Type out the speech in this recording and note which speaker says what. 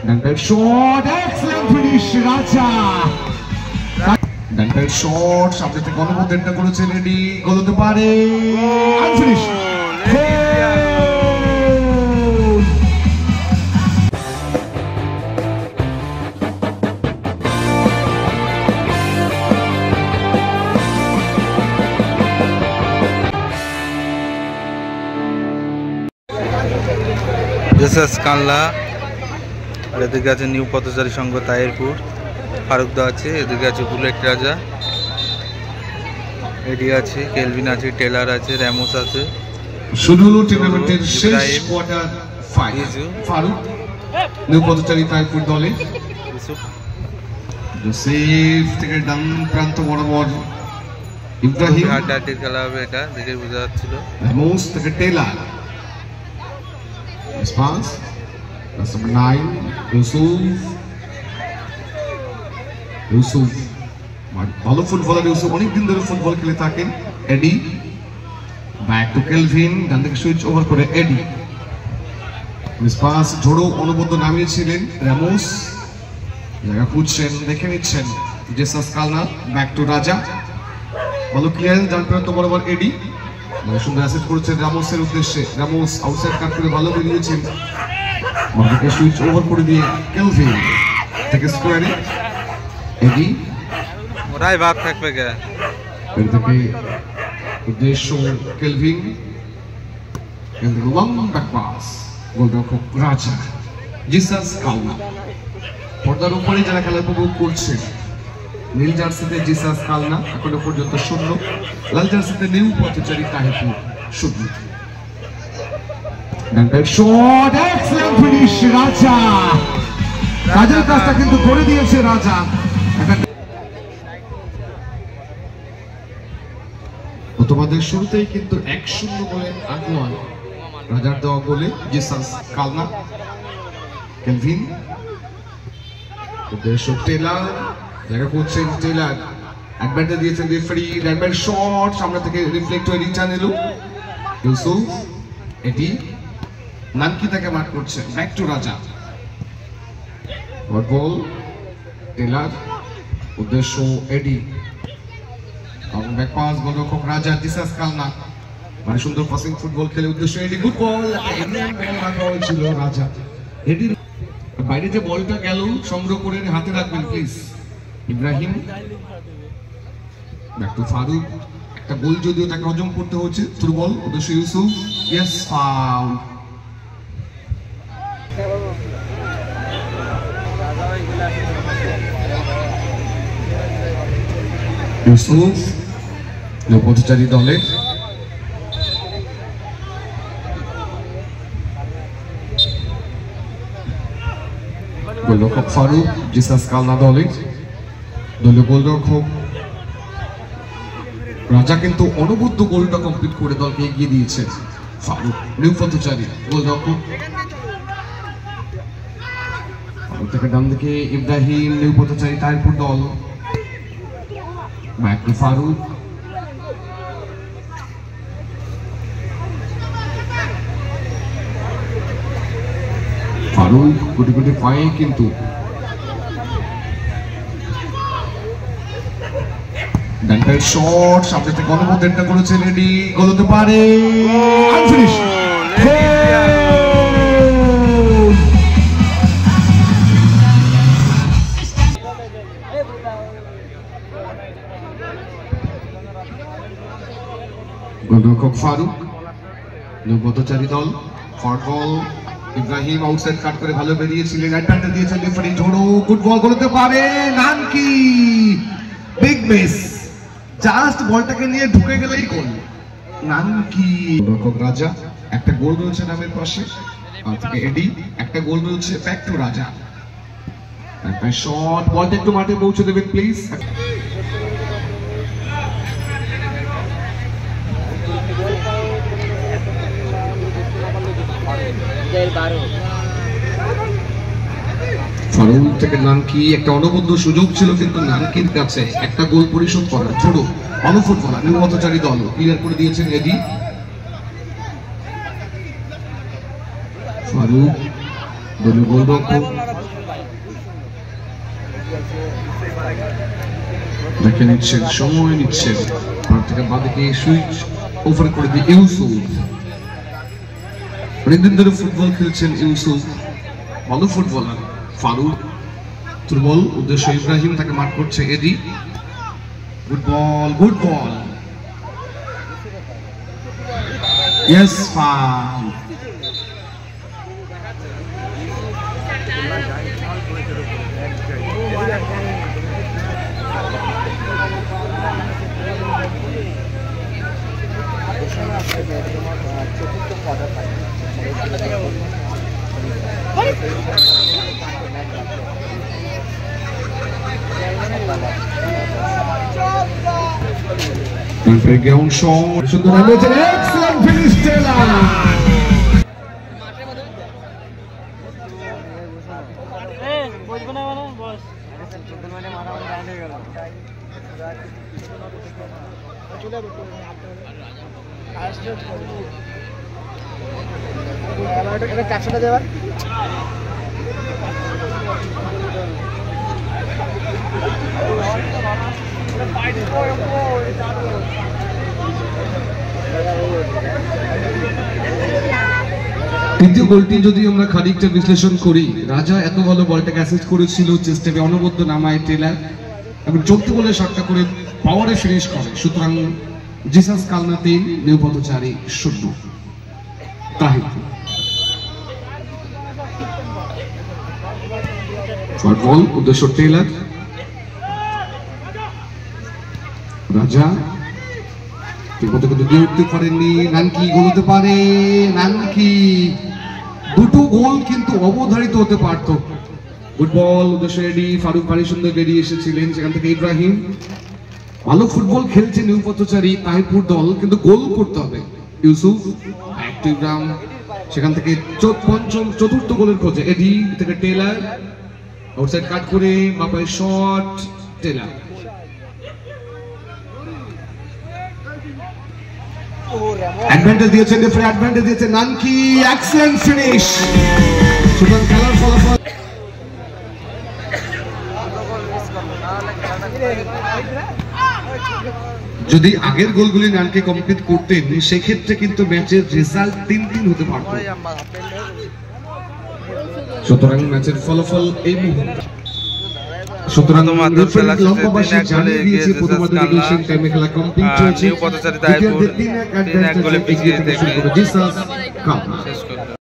Speaker 1: Dantel shot, excellent finish, Raja. Dantel shot, সামনে থেকে অনুমোদনটা করেছে রেডি, গোল হতে পারে, আনফিনিশ।
Speaker 2: জেসাস কানলা আর এদিকে আছে নিউ পথচারী সংঘ তাহিরপুর, ফারুকদা আছে, এদিকে আছে বুলেট রাজা, এডি আছে, কেলভিন আছে, টেলার আছে, র্যামোস আছে।
Speaker 1: শুরু টুর্নামেন্টের শেষ কোয়ার্টার ফাইনাল, ফারুক নিউ পথচারী তাহিরপুর দলে, জোসেফ থেকে ডান প্রান্ত বরাবর ইব্রাহিম,
Speaker 2: হাড্ডাহাড্ডির খেলা হবে এটা দেখে বোঝা যাচ্ছিল।
Speaker 1: র্যামোস থেকে Taylor, response that's number 9 Yusuf ভালো ফুটবলার ইউসুফ, অনেকদিন ধরে ফুটবল খেলে থাকেন। এডি ব্যাক টু কেলভিন, ডান থেকে সুইচ ওভার করে এডি, রেসপন্স ঝোড়ো অনবদ্য নামিয়েছিলেন র্যামোস, জায়গা খুঁজছেন, দেখে নিচ্ছেন জেসাস কালনা, ব্যাক টু রাজা, ভালো ক্লিয়ারেন্স ডান প্রান্ত বরাবর এডি, সুন্দর অ্যাসিস্ট করেছেন রামোসের উদ্দেশ্যে, রামোস আউটসাইড কাট করে ভালো বেরিয়েছেন, মার্কেটে সুইচ ওভার করে দিয়ে কেলভিন থেকে স্কোয়ারে এডি,
Speaker 2: ওরাই ভাগ থাকবে কে
Speaker 1: এর থেকে উদ্দেশ্য কেলভিন, লং ব্যাক পাস, গোলরক্ষক রাজা, জেসাস কালনা। পর্দার উপরে যারা খেলা উপভোগ করছেন, নীল জার্সিতে জেসাস কালনা এখনো পর্যন্ত 0, লাল জার্সিতে নিউ পথচারী তাহিরপুর 0। ডান্টেল শট, এক্সেলেন্ট ফিনিশ, রাজা। রাজার কাজটা কিন্তু করে দিয়েছে রাজা। তোমাদের শুরুতেই কিন্তু 1-0 গোলে আগুয়ান, রাজার দেওয়া গোলে জেসাস কালনা। কেলভিন উদ্দেশ্য টেলার, জায়গা করছেন টেলার, অ্যাডভান্টেজ দিয়েছেন রেফারি, র্যাম্বের শট সামনে থেকে রিফ্লেক্ট হয়ে রিটার্ন এলো, ইউসুফ এটি নানকি তাকে মার্ক করছে, ব্যাক টু রাজা, বল টেলার, উদ্দেশ্য এডি, ব্যাক পাস, গোলরক্ষক রাজা, জেসাস কালনা, মানে সুন্দর পাসিং ফুটবল খেলে উদ্দেশ্য এডি, গুড বল, ছিল রাজা। এডি বাইরে যে বলটা গেল সংগ্রহ করে হাতে রাখবেন please. Ibrahim back to Farooq, একটা গোল যদিও তাকে হজম করতে হচ্ছে, থ্রু বল, উদ্দেশ্য ইউসুফ, ইয়েস ফাউল। ইউসুফ পথচারী দলের গোলরক্ষক ফারুক, জেসাস কালনা দলের দলীয় গোলরক্ষক রাজা কিন্তু অনবদ্য গোলটা কমপ্লিট করে দলকে এগিয়ে দিয়েছে। ফারুক নিউ পথচারী গোলরক্ষক, ফারুক থেকে ডান দিকে ইব্রাহিম, নিউ পথচারী তাহিরপুর দল, ব্যাক টু ফারুক, ফারুক কোটি কোটি পায়ে কিন্তু ডান্টেল শট সামনে থেকে অনুমোদনটা করেছে রেডি, গোল হতে পারে, আনফিনিশ। গোলরক্ষক ফারুক, নিউ পথচারী দল, ফর বল, ইব্রাহিম আউটসাইড কাট করে ভালো বেরিয়েছিলেন, অ্যাডভান্টেজ দিয়েছেন রেফারি, ঝোড়ো, গুড বল, গোল হতে পারে, নানকি, বিগ মিস, জাস্ট বলটাকে নিয়ে ঢুকে গেলেই গোল, নানকি। গোলরক্ষক রাজা, একটা গোল রয়েছে নামের পাশে, আর থেকে এডি, একটা গোল রয়েছে, ব্যাক টু রাজা, একটা শট, বলটা একটু মাঠে পৌঁছে দেবেন প্লিজ। ফারুক থেকে নানকি, একটা অনবদ্য সুযোগ ছিল কিন্তু নানকির কাছে একটা গোল পরিশোধ করার, ছোট অনুফুটবলার নিউ পথচারী দল ক্লিয়ার করে দিয়েছেন এডি। ফারুক দলীয় গোলরক্ষক দেখে নিচ্ছেন, সময় নিচ্ছেন। ভারত থেকে বাদিকে সুইচ ওভার করে দিয়ে ইউসুফ, অনেকদিন ধরে ফুটবল খেলছেন ইউসুফ, ভালো ফুটবলার। ফারুক দুর্বল, উদ্দেশ্য ইব্রাহিম, তাকে মার্ক করছে Eddie. Good ball, good ball, yes foul. Ground shot, সুন্দর হয়েছে, excellent finish Taylor.
Speaker 3: ক্যাপশনটা দেবার
Speaker 1: তৃতীয় গোলটি যদি আমরা খানিকটা বিশ্লেষণ করি, রাজা এত ভালো বলটাকে অ্যাসিস্ট করেছিল, চেষ্টাবে অনবদ্য নামায় টেলার এবং চলতি বলে শটটা করে পাওয়ারে ফিনিশ করে। সুতরাং জিসাস কালনা 3, নিউ পথচারী 0। তাহিদ শর্ট বল, উদ্দেশ্য টেলার। রাজা ঠিকমতো কিন্তু দিয়ে উঠতে পারেননি, নানকি গোল হতে পারে, নানকি দুটো গোল কিন্তু অবধারিত হতে পারত। ফুটবল, উদ্দেশ্য এডি, ফারুক ভারী সুন্দর বেরিয়ে এসেছিলেন, সেখান থেকে ইব্রাহিম। ভালো ফুটবল খেলছে নিউ পথচারী তাহিরপুর দল, কিন্তু গোল করতে হবে। ইউসুফ অ্যাক্টিভ রাম, সেখান থেকে চতুর্থ গোলের খোঁজে এডি থেকে টেলার, আউটসাইড কাট করে বাপায় শট, টেলার। অ্যাডভান্টেজ দিয়েছেন রেফারি, অ্যাডভান্টেজ দিয়েছে নানকি, এক্সেলেন্ট ফিনিশ। সুতরাং খেলার ফলাফল যদি আগের গোলগুলি নানকে কমপ্লিট করতেন সেক্ষেত্রে কিন্তু ম্যাচের রেজাল্ট 3-3 হতে পারত। সুতরাং ম্যাচের ফলাফল এই মুহূর্তে, সুতরাং লম্বা বাসে জানিয়ে দিয়েছে প্রথমার্ধের রেগুলেশন টাইমে খেলা কমপ্লিট হয়েছে।
Speaker 2: নিউ পথচারী তাহিরপুর 3-1 গোলে পিছিয়ে থেকে
Speaker 1: জিসাস কাপ
Speaker 2: শেষ করলো।